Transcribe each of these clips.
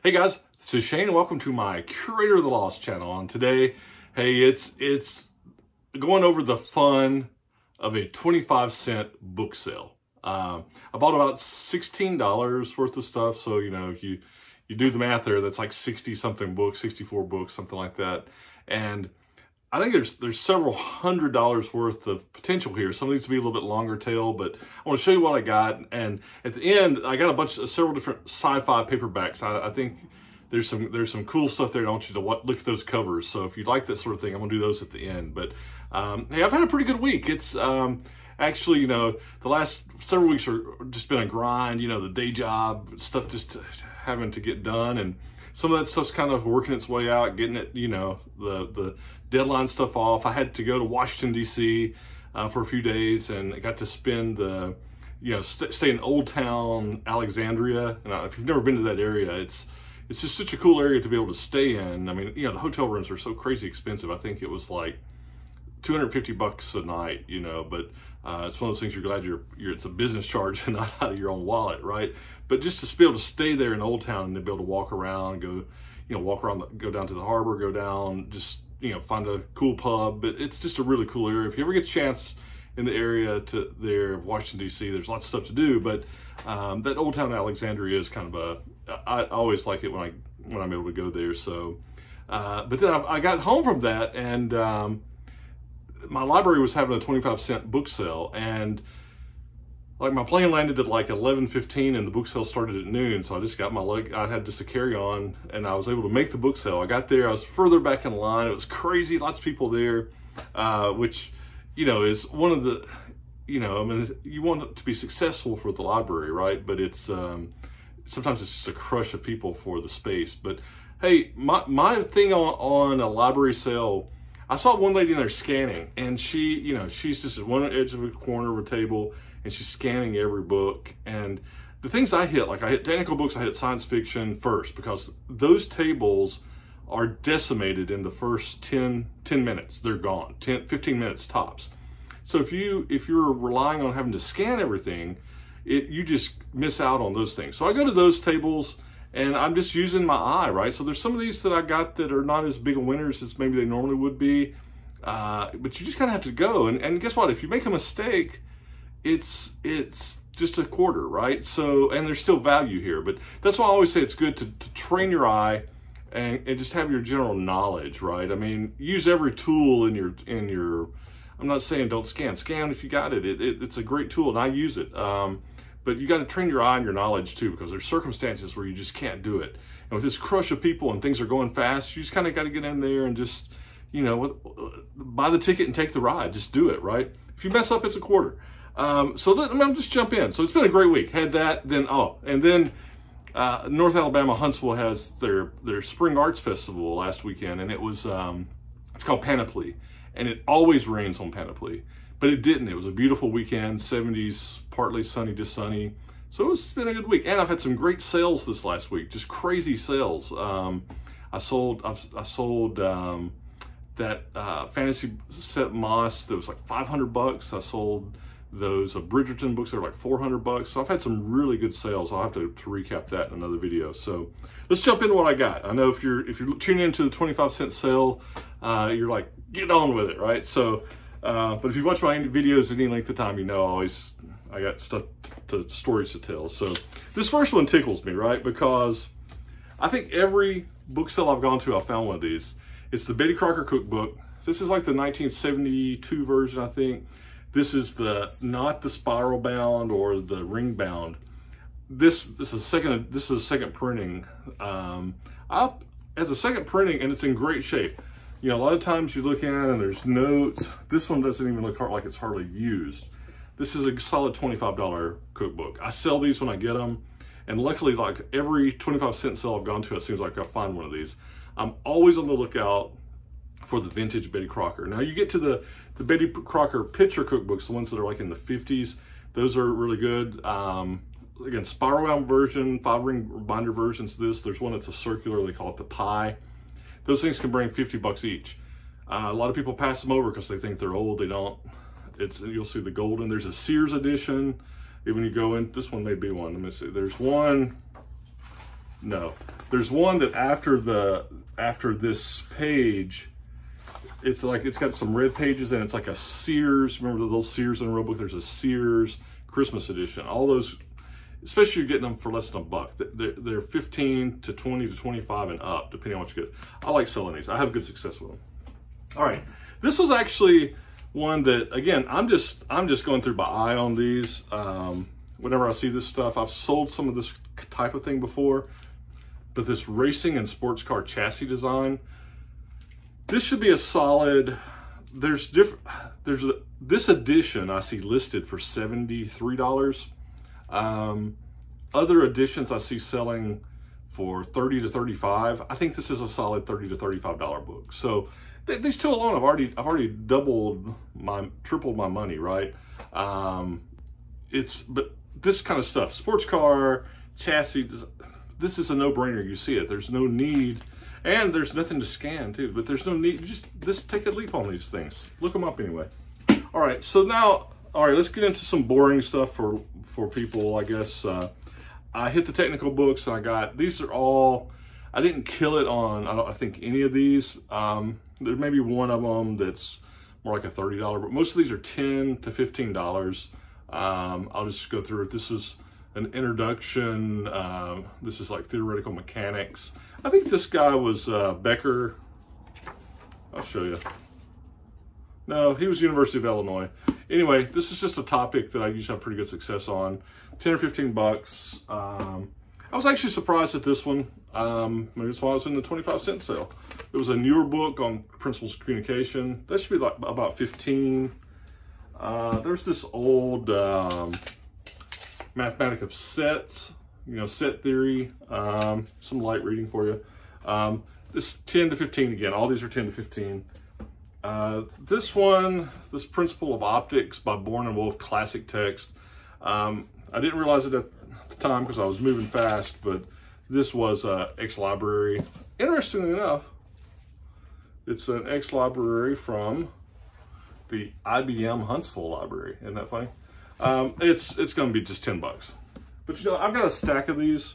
Hey guys, this is Shane. Welcome to my Curator of the Lost channel. And today, hey, it's going over the fun of a 25-cent book sale. I bought about $16 worth of stuff, so you know, if you do the math there, that's like 60-something books, 64 books, something like that. And I think there's several $100s worth of potential here. Some needs to be a little bit longer tail, but I want to show you what I got. And at the end, I got several different sci-fi paperbacks. I think there's some cool stuff there. I want you to look at those covers. So if you like that sort of thing, I'm gonna do those at the end. But hey, I've had a pretty good week. It's actually, you know, the last several weeks are just been a grind. You know, the day job stuff just having to get done, and some of that stuff's kind of working its way out, getting it, you know, the deadline stuff off. I had to go to Washington, D.C. For a few days, and I got to spend the, you know, stay in Old Town Alexandria. And if you've never been to that area, it's just such a cool area to be able to stay in. I mean, you know, the hotel rooms are so crazy expensive. I think it was like $250 a night, you know, but it's one of those things you're glad it's a business charge and not out of your own wallet, right? But just to be able to stay there in Old Town and to be able to walk around, go, you know, walk around, go down to the harbor, go down, just, you know, find a cool pub. But it's just a really cool area. If you ever get a chance in the area of Washington, D.C., there's lots of stuff to do, but that Old Town Alexandria is kind of I always like it when I'm able to go there. So, but then I got home from that, and my library was having a 25-cent book sale, and like my plane landed at like 11:15 and the book sale started at noon. So I just got I had just a carry-on, and I was able to make the book sale. I got there, I was further back in line. It was crazy, lots of people there, which, you know, is one of the, you know, I mean, you want it to be successful for the library, right? But it's, sometimes it's just a crush of people for the space. But hey, my thing on a library sale, I saw one lady in there scanning, and she, you know, she's just at one edge of a corner of a table, and she's scanning every book. And the things I hit, like I hit technical books, I hit science fiction first, because those tables are decimated in the first 10 minutes. They're gone, 15 minutes tops. So if you're relying on having to scan everything, you just miss out on those things. So I go to those tables, and I'm just using my eye, right? So there's some of these that I got that are not as big of winners as maybe they normally would be, but you just kind of have to go. And guess what? If you make a mistake, it's just a quarter, right? So, and there's still value here, but that's why I always say it's good to train your eye and just have your general knowledge, right? I mean, use every tool in your. I'm not saying don't scan if you got it. It's a great tool, and I use it. But you got to train your eye and your knowledge too, because there's circumstances where you just can't do it. And with this crush of people and things are going fast, you just kind of got to get in there and just, you know, buy the ticket and take the ride. Just do it, right? If you mess up, it's a quarter. So I'm just jump in. So it's been a great week. Had that, then North Alabama, Huntsville has their Spring Arts Festival last weekend, and it was it's called Panoply, and it always rains on Panoply. But it didn't. It was a beautiful weekend, 70s, partly sunny to sunny. So it's been a good week. And I've had some great sales this last week, just crazy sales. I sold that fantasy set Moss that was like $500. I sold those Bridgerton books that are like $400. So I've had some really good sales. I'll have to recap that in another video. So let's jump into what I got. I know if you're tuning into the 25-cent sale, you're like, get on with it, right? So. But if you've watched my videos any length of time, you know I got stories to tell. So this first one tickles me, right? Because I think every book sale I've gone to, I found one of these. It's the Betty Crocker Cookbook. This is like the 1972 version, I think. This is not the spiral bound or the ring bound. This is a second printing. As a second printing, and it's in great shape. You know, a lot of times you look at it and there's notes. This one doesn't even look like it's hardly used. This is a solid $25 cookbook. I sell these when I get them. And luckily, like every 25-cent sale I've gone to, it seems like I find one of these. I'm always on the lookout for the vintage Betty Crocker. Now you get to the Betty Crocker picture cookbooks, the ones that are like in the 50s. Those are really good. Again, spiral bound version, 5-ring binder versions of this. There's one that's a circular, they call it the pie. Those things can bring $50 each. A lot of people pass them over because they think they're old. They don't. You'll see the golden. There's a Sears edition. When you go in, this one may be one. Let me see. There's one No. There's one that after this page, it's like, it's got some red pages and it's like a Sears. Remember the little Sears in a real book? There's a Sears Christmas edition. All those, especially you're getting them for less than $1. They're 15 to 20 to 25 and up, depending on what you get. I like selling these. I have good success with them. All right. This was actually one that, again, I'm just going through my eye on these. Whenever I see this stuff, I've sold some of this type of thing before, but this racing and sports car chassis design, this should be a solid, this edition I see listed for $73. Other editions I see selling for $30 to $35. I think this is a solid $30 to $35 book. So these two alone, I've already tripled my money, right? But this kind of stuff, sports car, chassis, this is a no-brainer. You see it. There's no need, and there's nothing to scan too, but there's no need. Just take a leap on these things. Look them up anyway. All right, so now, all right, let's get into some boring stuff for people, I guess. I hit the technical books, and these are all, I didn't kill it on, I think, any of these. There may be one of them that's more like a $30, but most of these are $10 to $15. I'll just go through it. This is an introduction. This is like theoretical mechanics. I think this guy was Becker. I'll show you. No, he was University of Illinois. Anyway, this is just a topic that I usually have pretty good success on. 10 or 15 bucks. I was actually surprised at this one. Maybe that's why I was in the 25-cent sale. It was a newer book on principles of communication. That should be like about 15. There's this old mathematics of sets, set theory, some light reading for you. This 10 to 15 again, all these are 10 to 15. This one, this Principle of Optics by Bourne and Wolf, classic text. I didn't realize it at the time because I was moving fast, but this was ex-library. Interestingly enough, it's an ex-library from the IBM Huntsville library. Isn't that funny? It's going to be just 10 bucks. But I've got a stack of these.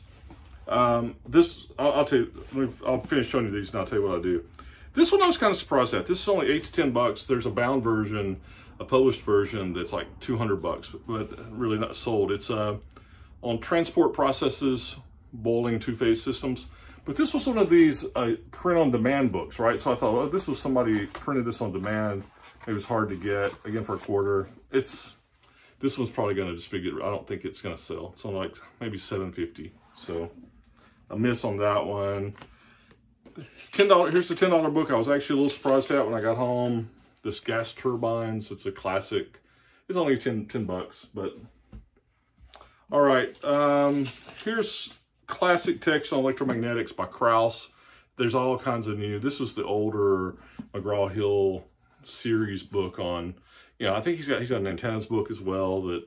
I'll tell you, I'll finish showing you these and I'll tell you what I do. This one I was kind of surprised at. This is only 8 to 10 bucks. There's a bound version, a published version that's like 200 bucks, but really not sold. It's on transport processes, boiling two-phase systems. But this was one of these print-on-demand books, right? So I thought, well, this was somebody printed this on demand. It was hard to get, again, for a quarter. This one's probably going to just be good. I don't think it's going to sell. It's on like maybe $7.50. So a miss on that one. $10. Here's the $10 book. I was actually a little surprised at when I got home. This Gas Turbines. It's a classic. It's only 10 bucks, but all right. Here's classic text on electromagnetics by Krauss. There's all kinds of new. This was the older McGraw-Hill series book on. I think he's got an antennas book as well that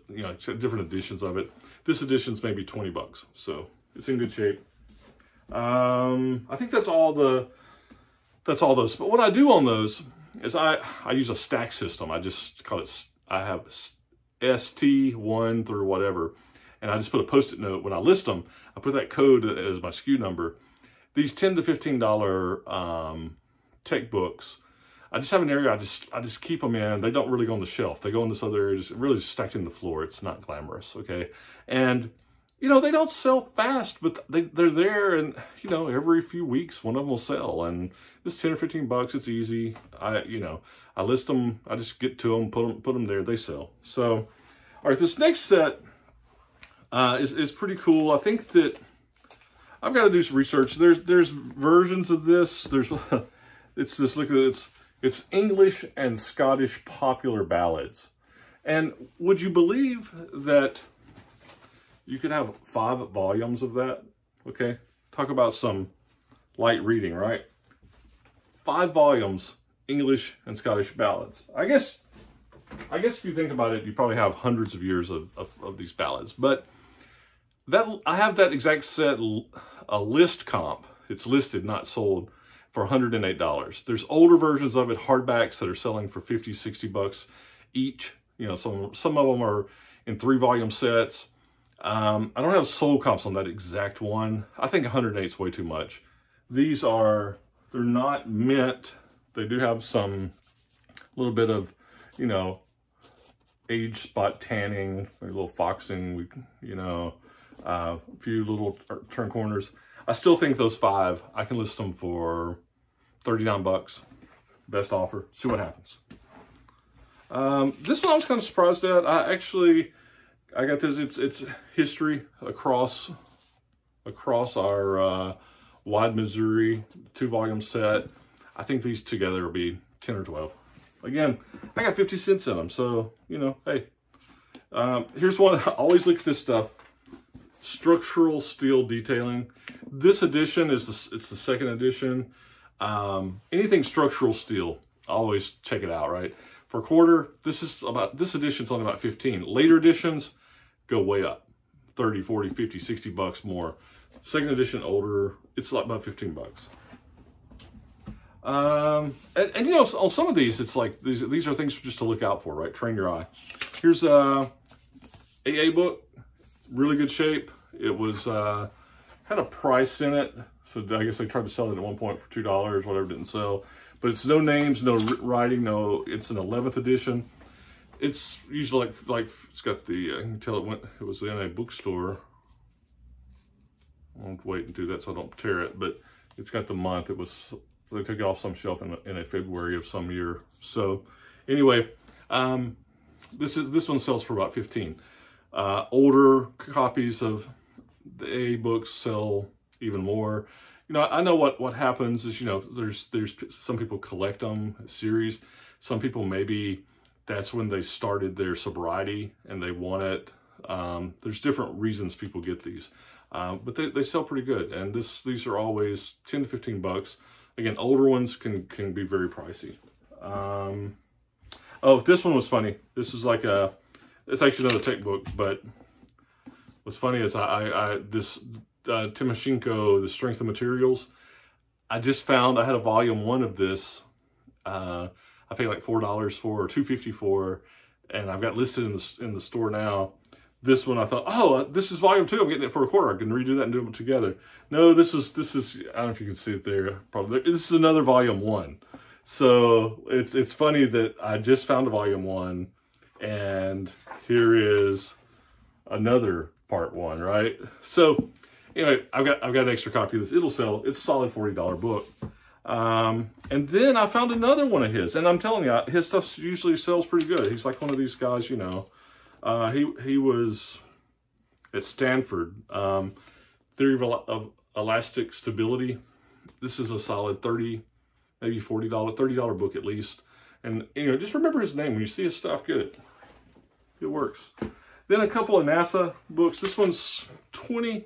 different editions of it. This edition's maybe 20 bucks, so it's in good shape. I think that's all those. But what I do on those is I use a stack system. I just call it, I have ST1 through whatever. And I just put a Post-it note when I list them. I put that code as my SKU number. These $10 to $15 tech books, I just have an area I just keep them in. They don't really go on the shelf. They go in this other area, just really stacked in the floor. It's not glamorous, okay? And they don't sell fast, but they're there, and every few weeks one of them will sell, and it's 10 or 15 bucks. It's easy. I list them. I just get to them, put them there. They sell. So, all right, this next set is pretty cool. I think that I've got to do some research. There's versions of this. It's English and Scottish popular ballads, and would you believe that you could have 5 volumes of that? Okay, talk about some light reading, right? 5 volumes, English and Scottish ballads. I guess if you think about it, you probably have hundreds of years of these ballads. But I have that exact set, a list comp. It's listed, not sold, for $108. There's older versions of it, hardbacks, that are selling for 50, 60 bucks each. Some of them are in 3-volume sets. I don't have sold comps on that exact one. I think 108 is way too much. These are, they're not mint. They do have some little bit of, you know, age spot tanning, maybe a little foxing, you know, a few little turn corners. I still think those 5, I can list them for 39 bucks. Best offer. See what happens. This one I was kind of surprised at. I got this. It's history across our wide Missouri 2-volume set. I think these together will be 10 or 12. Again, I got 50 cents in them, so you know, hey. Here's one. I always look at this stuff. Structural steel detailing. This edition is it's the second edition. Anything structural steel, always check it out, right? For a quarter, this edition's only about 15. Later editions go way up. 30, 40, 50, 60 bucks more. Second edition, older, it's like about 15 bucks. And you know, on some of these, it's like, these are things just to look out for, right? Train your eye. Here's a AA book, really good shape. It was, had a price in it. So I guess they tried to sell it at one point for $2, whatever, didn't sell. But it's no names, no writing, no, it's an 11th edition. It's usually like it's got the, I can tell it was in a bookstore. I won't wait and do that so I don't tear it, but it's got the month. It was, so they took it off some shelf in a February of some year. So anyway, this one sells for about 15. Older copies of the A books sell even more. You know, I know what happens is, you know, there's some people collect them, a series. Some people, maybe that's when they started their sobriety and they want it. There's different reasons people get these, but they sell pretty good. And these are always 10 to 15 bucks. Again, older ones can be very pricey. Oh, this one was funny. This is like it's actually another tech book, but what's funny is this Timoshenko, The Strength of Materials, I just found I had a volume 1 of this. I paid like $4 for, or $2.50 for, and I've got listed in the store now. This one I thought, oh, this is volume 2. I'm getting it for a quarter. I can redo that and do them together. No, this is I don't know if you can see it there. Probably this is another volume 1. So it's funny that I just found a volume 1, and here is another part 1, right? So anyway, I've got an extra copy of this. It'll sell. It's a solid $40 book. And then I found another one of his, and I'm telling you, his stuff usually sells pretty good. He's like one of these guys, you know. He was at Stanford. Theory of Elastic Stability. This is a solid $30, maybe $30 book at least. And you know, just remember his name when you see his stuff. Get it. It works. Then a couple of NASA books. This one's 20.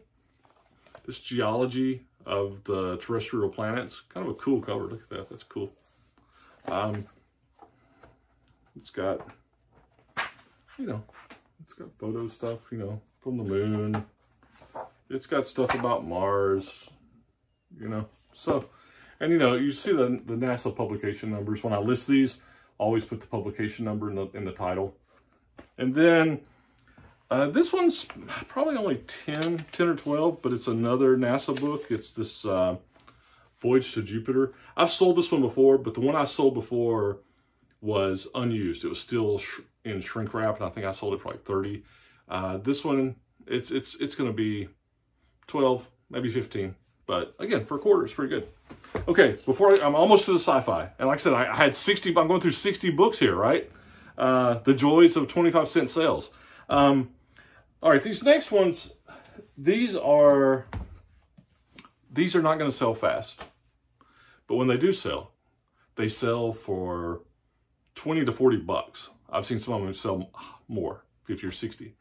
This geology of the terrestrial planets. Kind of a cool cover. Look at that. That's cool. It's got, you know, it's got photo stuff, you know, from the moon. It's got stuff about Mars, you know. So, and you know, you see the NASA publication numbers. When I list these, I always put the publication number in the title. And then this one's probably only 10 or 12, but it's another NASA book. It's this Voyage to Jupiter. I've sold this one before, but the one I sold before was unused. It was still in shrink wrap, and I think I sold it for like 30. This one, it's going to be 12, maybe 15. But again, for a quarter, it's pretty good. Okay, I'm almost to the sci-fi. And like I said, I had 60, I'm going through 60 books here, right? The joys of 25-cent sales. All right, these next ones, these are not going to sell fast. But when they do sell, they sell for 20 to 40 bucks. I've seen some of them sell more, 50 or 60.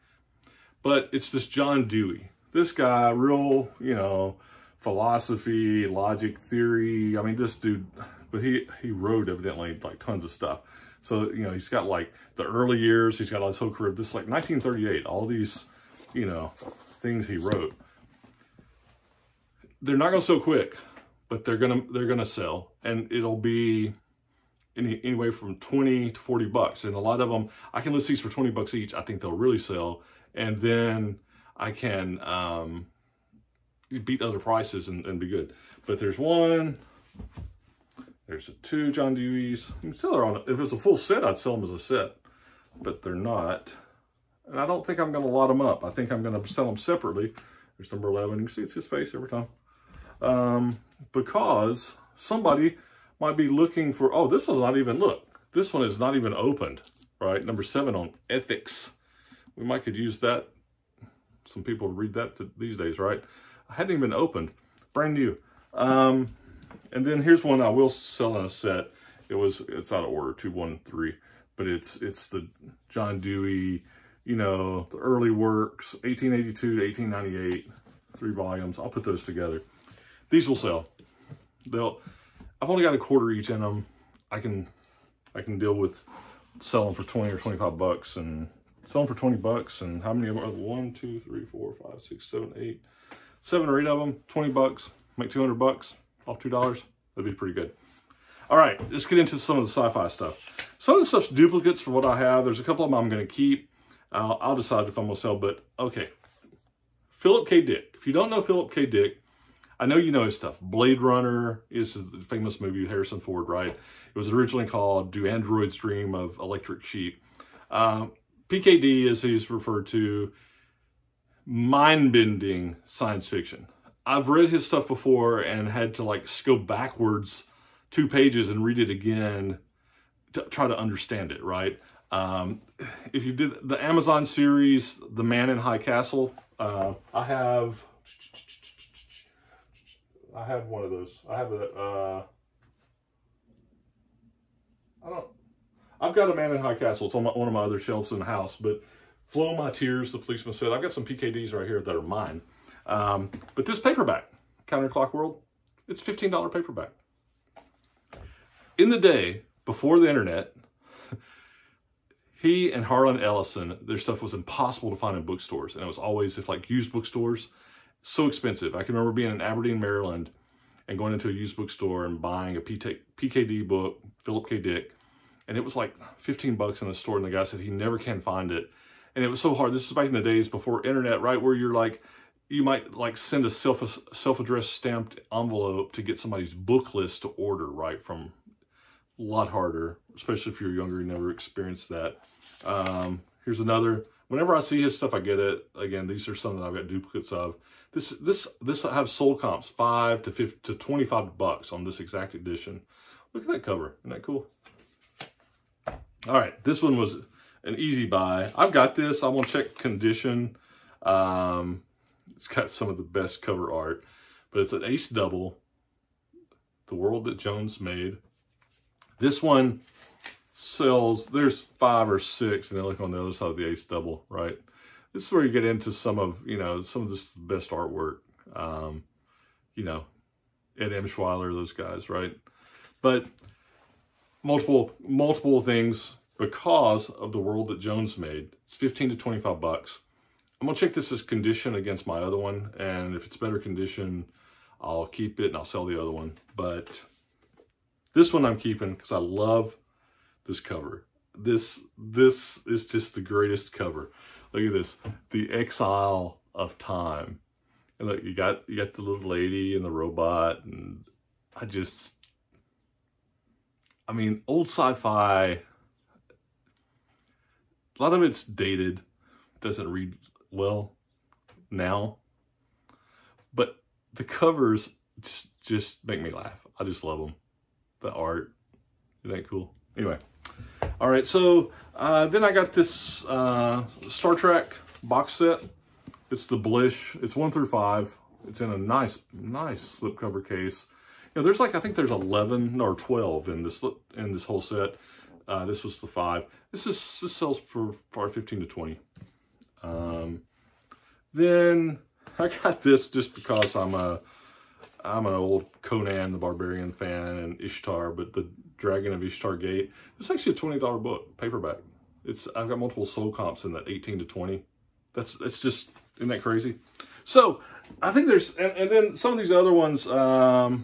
But it's this John Dewey. This guy, real, you know, philosophy, logic, theory. I mean, this dude, but he wrote evidently like tons of stuff. So, you know, he's got like the early years, he's got all his whole career. This is like 1938, all these, you know, things he wrote. They're not going to sell quick, but they're gonna sell, and it'll be anyway from 20 to 40 bucks. And a lot of them, I can list these for 20 bucks each. I think they'll really sell. And then I can beat other prices and be good. But there's one, there's two John Deweys. You can sell her on, if it's a full set, I'd sell them as a set, but they're not. And I don't think I'm going to lot them up. I think I'm going to sell them separately. There's number 11. You can see it's his face every time. Because somebody might be looking for, oh, this one's not even, look, this one is not even opened, right? Number 7 on ethics. We might could use that. Some people read that these days, right? I hadn't even been opened. Brand new. And then here's one I will sell in a set. It's out of order, 213. But it's the John Dewey, you know, the early works, 1882 to 1898, 3 volumes. I'll put those together. These will sell. I've only got a quarter each in them. I can deal with selling for 20 or 25 bucks and selling for 20 bucks. And how many of them are 1, 2, 3, 4, 5, 6, 7, 8, 7 or 8 of them, 20 bucks, make 200 bucks off $2. That'd be pretty good. All right, let's get into some of the sci-fi stuff. Some of the stuff's duplicates for what I have. There's a couple of them I'm going to keep. I'll decide if I'm going to sell, but okay. Philip K. Dick. If you don't know Philip K. Dick, I know you know his stuff. Blade Runner is the famous movie with Harrison Ford, right? It was originally called Do Androids Dream of Electric Sheep? PKD, as he's referred to, mind-bending science fiction. I've read his stuff before and had to like go backwards 2 pages and read it again to try to understand it, right? If you did the Amazon series, The Man in High Castle, I have one of those. I have I've got A Man in High Castle. It's on one of my other shelves in the house, but Flow My Tears, the policeman said, I've got some PKDs right here that are mine. But this paperback, Counterclock World, it's $15 paperback. In the day, before the internet, he and Harlan Ellison, their stuff was impossible to find in bookstores. And it was always, if like used bookstores, so expensive. I can remember being in Aberdeen, Maryland, and going into a used bookstore and buying a PKD book, Philip K. Dick. And it was like 15 bucks in the store. And the guy said he never can find it. And it was so hard. This was back in the days before internet, right? Where you're like, you might like send a self-addressed stamped envelope to get somebody's book list to order, right? From a lot harder, especially if you're younger, you never experienced that. Here's another. Whenever I see his stuff, I get it. Again, these are some that I've got duplicates of. This I have sold comps 5 to 25 bucks on this exact edition. Look at that cover. Isn't that cool? All right, this one was an easy buy. I've got this. I won't check condition. It's got some of the best cover art, but it's an ace double, The World That Jones Made. This one sells, there's 5 or 6, and then look on the other side of the ace double, right? This is where you get into some of, you know, some of this best artwork. You know, Ed M. Schweiler, those guys, right? But multiple things because of The World That Jones Made. It's 15 to 25 bucks. I'm gonna check this as condition against my other one, and if it's better condition, I'll keep it and I'll sell the other one. But this one I'm keeping because I love this cover. This is just the greatest cover. Look at this, The Exile of Time. And look, you got the little lady and the robot, and I mean, old sci-fi, a lot of it's dated, doesn't read well now, but the covers just make me laugh. I just love them. The art, isn't that cool? Anyway, all right, so then I got this Star Trek box set. It's the Blish. It's 1 through 5. It's in a nice slipcover case. You know, there's like, I think there's 11 or 12 in this whole set. This was the 5. This sells for 15 to 20. Then I got this just because I'm an old Conan the Barbarian fan and Ishtar, but the Dragon of Ishtar Gate. It's actually a $20 book, paperback. I've got multiple sold comps in that 18 to 20. It's just, isn't that crazy? So I think there's, and then some of these other ones, I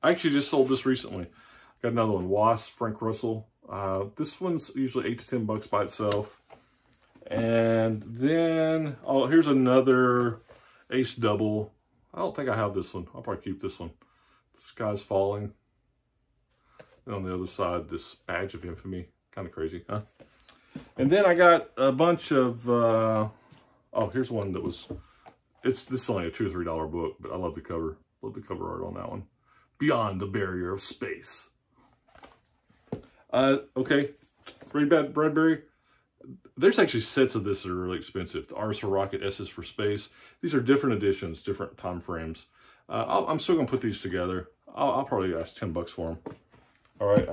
actually just sold this recently. Got another one, Wasp, Frank Russell. This one's usually 8 to 10 bucks by itself. And then, oh, here's another Ace Double. I don't think I have this one. I'll probably keep this one. The Sky's Falling. And on the other side, this Badge of Infamy. Kind of crazy, huh? And then I got a bunch of, oh, here's one that was, this is only a $2 or $3 book, but I love the cover. Love the cover art on that one. Beyond the Barrier of Space. Okay, Red Bradbury. There's actually sets of this that are really expensive. The R's for Rocket, S's for Space. These are different editions, different time frames. I'm still gonna put these together. I'll probably ask 10 bucks for them. All right,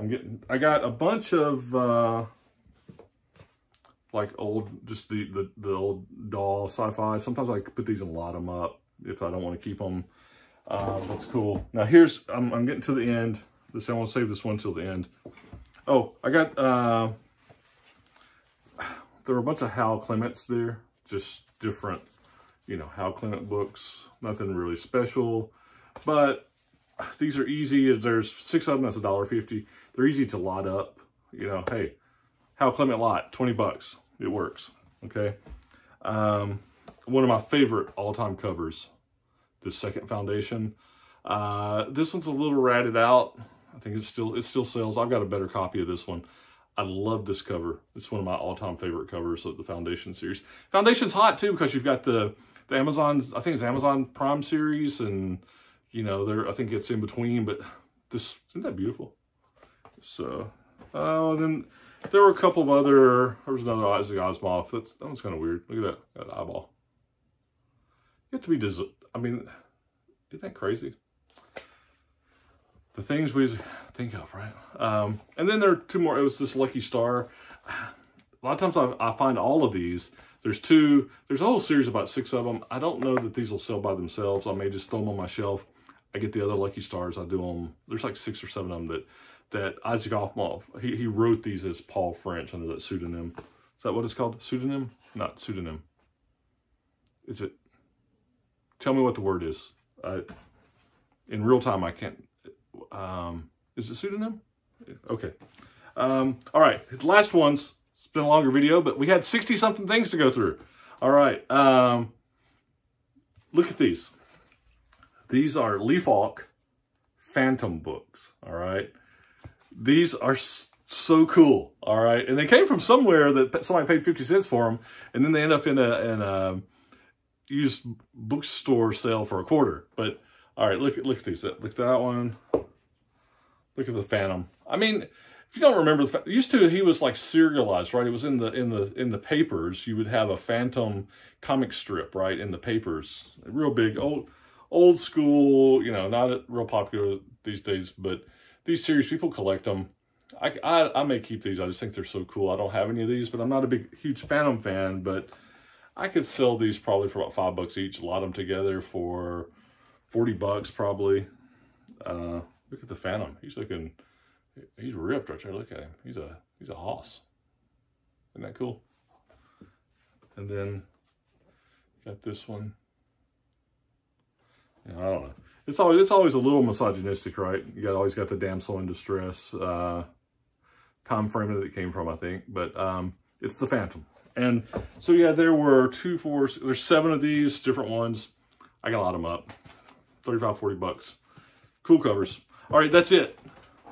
I got a bunch of like old, just the old doll SciFi. Sometimes I put these and lot them up if I don't want to keep them. That's cool. Now here's, I'm getting to the end. I want to save this one till the end. Oh, I got, there were a bunch of Hal Clements there. Just different, you know, Hal Clement books. Nothing really special. But these are easy. There's 6 of them. That's $1.50. They're easy to lot up. You know, hey, Hal Clement lot, 20 bucks. It works. Okay. One of my favorite all-time covers, the Second Foundation. This one's a little ratted out. I think it still sells. I've got a better copy of this one. I love this cover. It's one of my all-time favorite covers of the Foundation series. Foundation's hot too because you've got the Amazon, I think it's Amazon Prime series, and you know, I think it's in between, but this, isn't that beautiful? So, then there were a couple of other, there was another Isaac Asimov. That one's kind of weird. Look at that, got an eyeball. You have to be, I mean, isn't that crazy? The things we think of, right? And then there are 2 more. It was this Lucky Star. A lot of times I find all of these. There's a whole series, about 6 of them. I don't know that these will sell by themselves. I may just throw them on my shelf. I get the other Lucky Stars. I do them. There's like 6 or 7 of them that Isaac Asimov, he wrote these as Paul French under that pseudonym. Is that what it's called? Pseudonym? Not pseudonym. Is it? Tell me what the word is. In real time, I can't. Is it pseudonym? Okay. All right. The last ones. It's been a longer video, but we had 60-something things to go through. All right. Look at these. These are Lee Falk Phantom books. All right. These are so cool. All right. And they came from somewhere that somebody paid 50 cents for them, and then they end up in a used bookstore sale for $0.25. But all right, look at these. Look at that one. Look at the Phantom. I mean, if you don't remember, used to he was like serialized, right? It was in the papers. You would have a Phantom comic strip, right, in the papers. Real big, old school. You know, not real popular these days, but these series, people collect them. I may keep these. I just think they're so cool. I don't have any of these, but I'm not a huge Phantom fan. But I could sell these probably for about $5 each. Lot them together for 40 bucks probably. Look at the Phantom. He's ripped right there. Look at him. He's a hoss. Isn't that cool? And then got this one. You know, I don't know. It's always a little misogynistic, right? You always got the damsel in distress time frame that it came from, I think. But it's the Phantom. And so yeah, there were 2, 4, there's 7 of these different ones. I got a lot of them up. 35, 40 bucks. Cool covers. All right, that's it.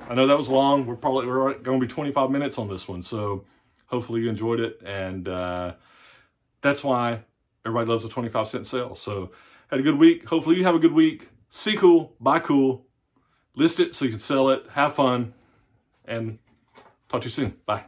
I know that was long. We're going to be 25 minutes on this one. So hopefully you enjoyed it. And that's why everybody loves a 25-cent sale. So had a good week. Hopefully you have a good week. See cool, buy cool, list it so you can sell it, have fun, and talk to you soon. Bye.